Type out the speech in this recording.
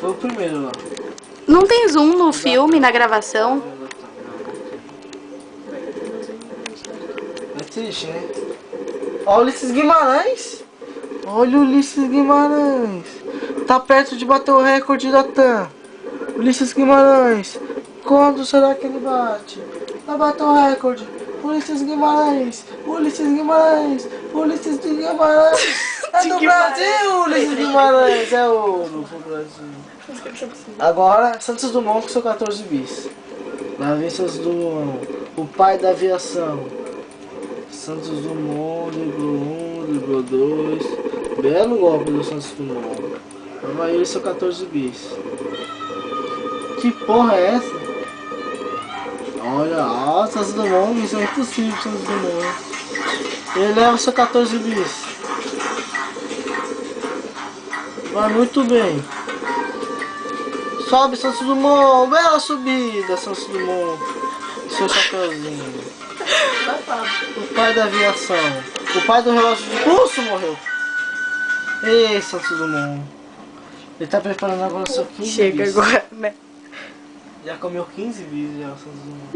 Foi o primeiro lá. Não tem zoom no filme, na gravação? É triste, né? Ó, o Ulisses Guimarães. Olha o Ulisses Guimarães. Tá perto de bater o recorde da TAM. Ulisses Guimarães. Quando será que ele bate? Vai bater o recorde. Ulisses Guimarães. Ulisses Guimarães. Ulisses Guimarães. É do Brasil, Ulisses Guimarães. É ouro pro Brasil. Agora, Santos Dumont com seu 14 bis. Lá vem Santos Dumont. O pai da aviação. Santos Dumont, driblou 1, driblou 2. Belo golpe do Santos Dumont. Lá vai ele, seu 14 bis. Que porra é essa? Olha, ó, Santos Dumont, missão é impossível, Santos Dumont. Ele leva seu 14 bis. Vai muito bem. Sobe, Santos Dumont. Bela subida, Santos Dumont. Seu chapeuzinho. O pai da aviação. O pai do relógio de pulso morreu. Ei, Santos Dumont. Ele tá preparando agora o seu 15 Chega bis. agora, né? Já comeu 15 bis já, Santos Dumont.